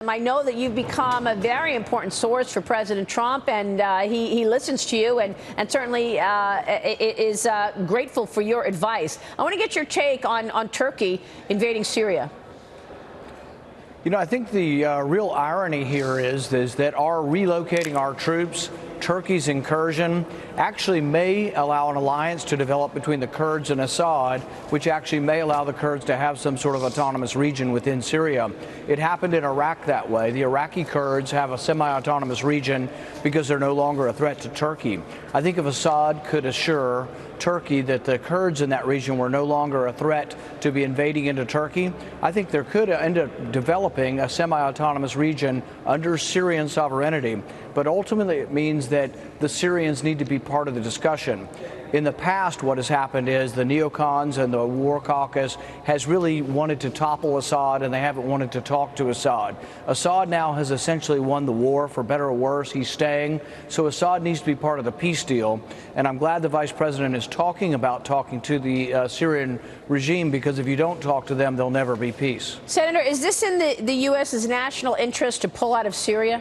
I know that you've become a very important source for President Trump, and he listens to you and certainly is grateful for your advice. I want to get your take on Turkey invading Syria. You know, I think the real irony here is that our relocating our troops, Turkey's incursion, actually may allow an alliance to develop between the Kurds and Assad, which actually may allow the Kurds to have some sort of autonomous region within Syria. It happened in Iraq that way. The Iraqi Kurds have a semi-autonomous region because they're no longer a threat to Turkey. I think if Assad could assure Turkey that the Kurds in that region were no longer a threat to be invading into Turkey, I think there could end up developing a semi-autonomous region under Syrian sovereignty. But ultimately, it means that the Syrians need to be part of the discussion. In the past, what has happened is the neocons and the war caucus has really wanted to topple Assad, and they haven't wanted to talk to Assad. Assad now has essentially won the war, for better or worse. He's staying. So Assad needs to be part of the peace deal. And I'm glad the vice president is talking to the Syrian regime, because if you don't talk to them, there'll never be peace. Senator, is this in the U.S.'s national interest to pull out of Syria?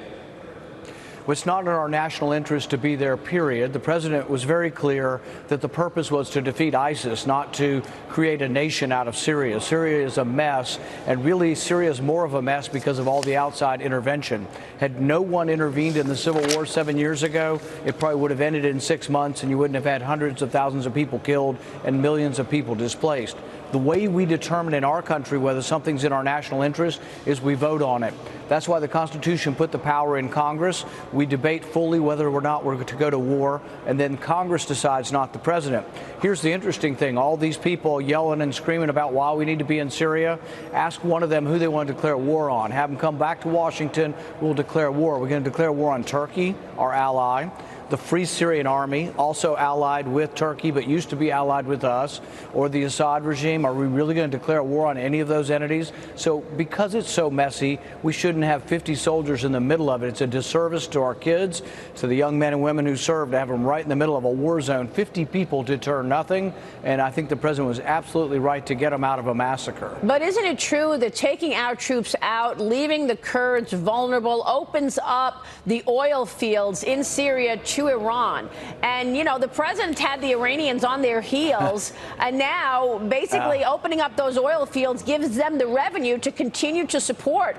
It's not in our national interest to be there, period. The president was very clear that the purpose was to defeat ISIS, not to create a nation out of Syria. Syria is a mess, and really Syria is more of a mess because of all the outside intervention. Had no one intervened in the civil war 7 years ago, it probably would have ended in 6 months, and you wouldn't have had hundreds of thousands of people killed and millions of people displaced. The way we determine in our country whether something's in our national interest is we vote on it. That's why the Constitution put the power in Congress. We debate fully whether or not we're to go to war, and then Congress decides, not the president. Here's the interesting thing. All these people yelling and screaming about why we need to be in Syria, ask one of them who they want to declare war on. Have them come back to Washington. We'll declare war. We're going to declare war on Turkey, our ally, the Free Syrian Army, also allied with Turkey but used to be allied with us, or the Assad regime. Are we really going to declare war on any of those entities? So because it's so messy, we shouldn't have 50 soldiers in the middle of it. It's a disservice to our kids, to the young men and women who serve, to have them right in the middle of a war zone. 50 people deter nothing, and I think the president was absolutely right to get them out of a massacre. But isn't it true that taking our troops out, leaving the Kurds vulnerable, opens up the oil fields in Syria to Iran? And, you know, the president had the Iranians on their heels, and now basically opening up those oil fields gives them the revenue to continue to support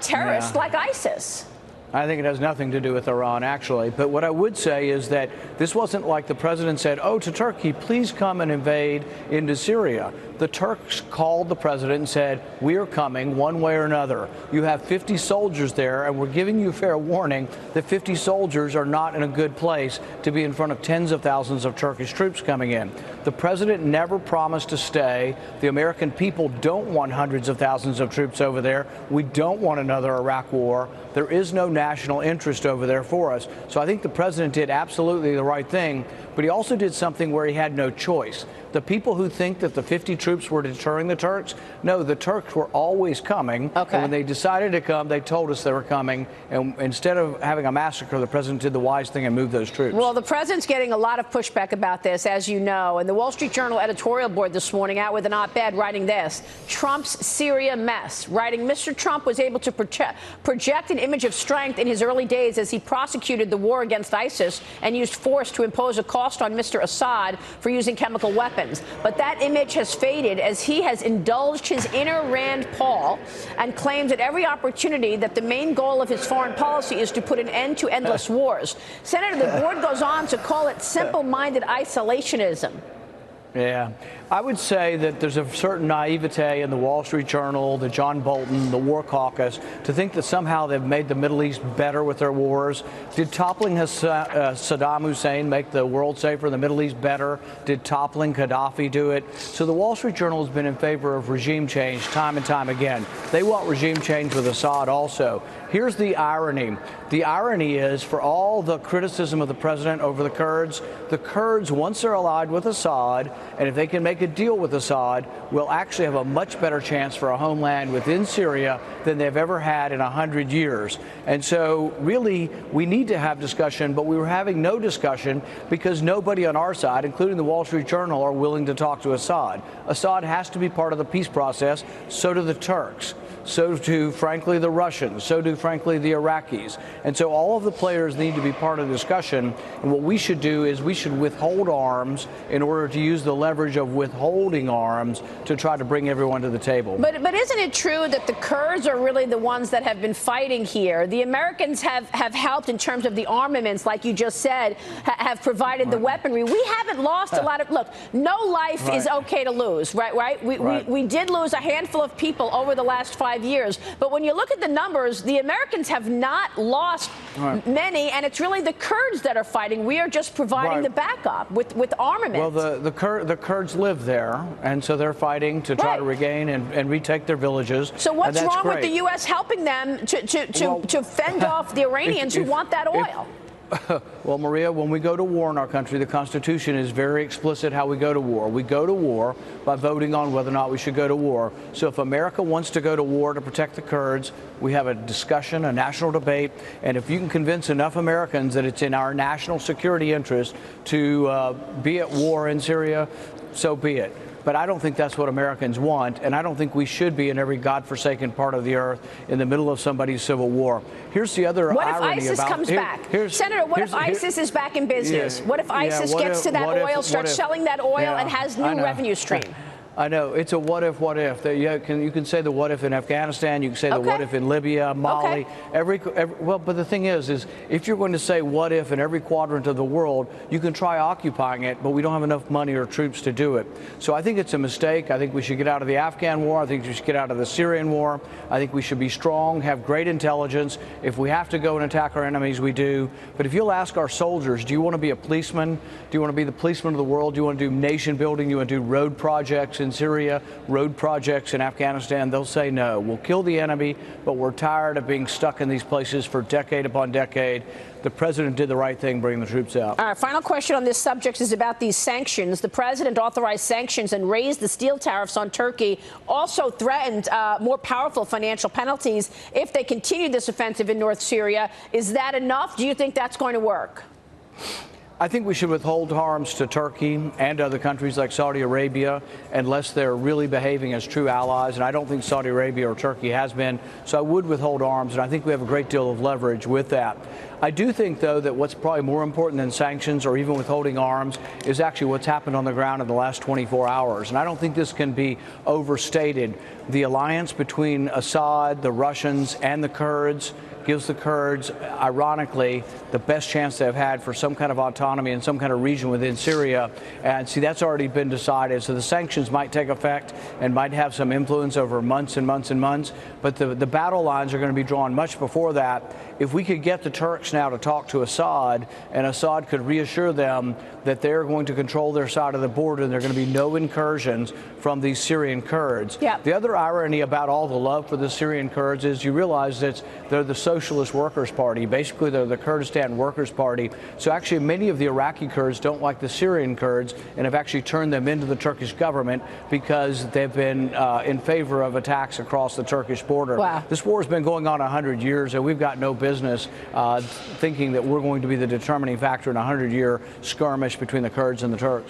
terrorists like ISIS. I think it has nothing to do with Iran, actually. But what I would say is that this wasn't like the president said, oh, to Turkey, please come and invade into Syria. The Turks called the president and said, we are coming one way or another. You have 50 soldiers there, and we're giving you fair warning that 50 soldiers are not in a good place to be in front of tens of thousands of Turkish troops coming in. The president never promised to stay. The American people don't want hundreds of thousands of troops over there. We don't want another Iraq war. There is no national interest over there for us. So I think the president did absolutely the right thing, but he also did something where he had no choice. The people who think that the 50 troops were deterring the Turks, no, the Turks were always coming. Okay. And when they decided to come, they told us they were coming. And instead of having a massacre, the president did the wise thing and moved those troops. Well, the president's getting a lot of pushback about this, as you know. And the Wall Street Journal editorial board this morning out with an op-ed writing this: Trump's Syria mess, writing Mr. Trump was able to project an image of strength in his early days as he prosecuted the war against ISIS and used force to impose a cost on Mr. Assad for using chemical weapons. But that image has faded as he has indulged his inner Rand Paul and claims at every opportunity that the main goal of his foreign policy is to put an end to endless wars. Senator, the board goes on to call it simple-minded isolationism. Yeah, I would say that there's a certain naivete in the Wall Street Journal, the John Bolton, the War Caucus, to think that somehow they've made the Middle East better with their wars. Did toppling Saddam Hussein make the world safer, the Middle East better? Did toppling Gaddafi do it? So the Wall Street Journal has been in favor of regime change time and time again. They want regime change with Assad also. Here's the irony. The irony is, for all the criticism of the president over the Kurds, once they're allied with Assad, and if they can make a deal with Assad, will actually have a much better chance for a homeland within Syria than they've ever had in 100 years. And so really, we need to have discussion, but we were having no discussion because nobody on our side, including the Wall Street Journal, are willing to talk to Assad. Assad has to be part of the peace process. So do the Turks. So do, frankly, the Russians. So do, frankly, the Iraqis. And so all of the players need to be part of the discussion. And what we should do is we should withhold arms in order to use the leverage of withholding arms to try to bring everyone to the table. But isn't it true that the Kurds are really the ones that have been fighting here? The Americans have helped in terms of the armaments, like you just said, have provided the weaponry. We haven't lost a lot of, look, no life is okay to lose, right? We did lose a handful of people over the last 5 years. But when you look at the numbers, the Americans have not lost many, and it's really the Kurds that are fighting. We are just providing the backup with armaments. Well, the Kurds live there, and so they're fighting to try to regain and retake their villages. So what's wrong with the U.S. helping them to fend off the Iranians who want that oil? Well, Maria, when we go to war in our country, the Constitution is very explicit how we go to war. We go to war by voting on whether or not we should go to war. So if America wants to go to war to protect the Kurds, we have a discussion, a national debate, and if you can convince enough Americans that it's in our national security interest to be at war in Syria, so be it. But I don't think that's what Americans want, and I don't think we should be in every godforsaken part of the earth in the middle of somebody's civil war. Here's the other irony ISIS about comes back? Senator, what if ISIS is back in business? What if ISIS gets to that oil, starts selling that oil, and has new revenue stream? I know. It's a what if. You can say the what if in Afghanistan. You can say the what if in Libya, Mali. Well, but the thing is if you're going to say what if in every quadrant of the world, you can try occupying it, but we don't have enough money or troops to do it. So I think it's a mistake. I think we should get out of the Afghan war. I think we should get out of the Syrian war. I think we should be strong, have great intelligence. If we have to go and attack our enemies, we do. But if you'll ask our soldiers, do you want to be a policeman? Do you want to be the policeman of the world? Do you want to do nation building? Do you want to do road projects in Syria, road projects in Afghanistan? They'll say no. We'll kill the enemy, but we're tired of being stuck in these places for decade upon decade. The president did the right thing bringing the troops out. All right, final question on this subject is about these sanctions. The president authorized sanctions and raised the steel tariffs on Turkey, also threatened more powerful financial penalties if they continue this offensive in North Syria. Is that enough? Do you think that's going to work? I think we should withhold arms to Turkey and other countries like Saudi Arabia unless they're really behaving as true allies. And I don't think Saudi Arabia or Turkey has been. So I would withhold arms. And I think we have a great deal of leverage with that. I do think, though, that what's probably more important than sanctions or even withholding arms is actually what's happened on the ground in the last 24 hours. And I don't think this can be overstated. The alliance between Assad, the Russians, and the Kurds gives the Kurds, ironically, the best chance they've had for some kind of autonomy in some kind of region within Syria. And see, that's already been decided. So the sanctions might take effect and might have some influence over months and months and months. But the battle lines are going to be drawn much before that. If we could get the Turks now to talk to Assad, and Assad could reassure them that they're going to control their side of the border and there are going to be no incursions from these Syrian Kurds. The other irony about all the love for the Syrian Kurds is you realize that they're the Socialist Workers' Party. Basically, they're the Kurdistan Workers' Party. So actually, many of the Iraqi Kurds don't like the Syrian Kurds and have actually turned them into the Turkish government because they've been in favor of attacks across the Turkish border. This war has been going on 100 years, and we've got no business thinking that we're going to be the determining factor in a 100-year skirmish between the Kurds and the Turks.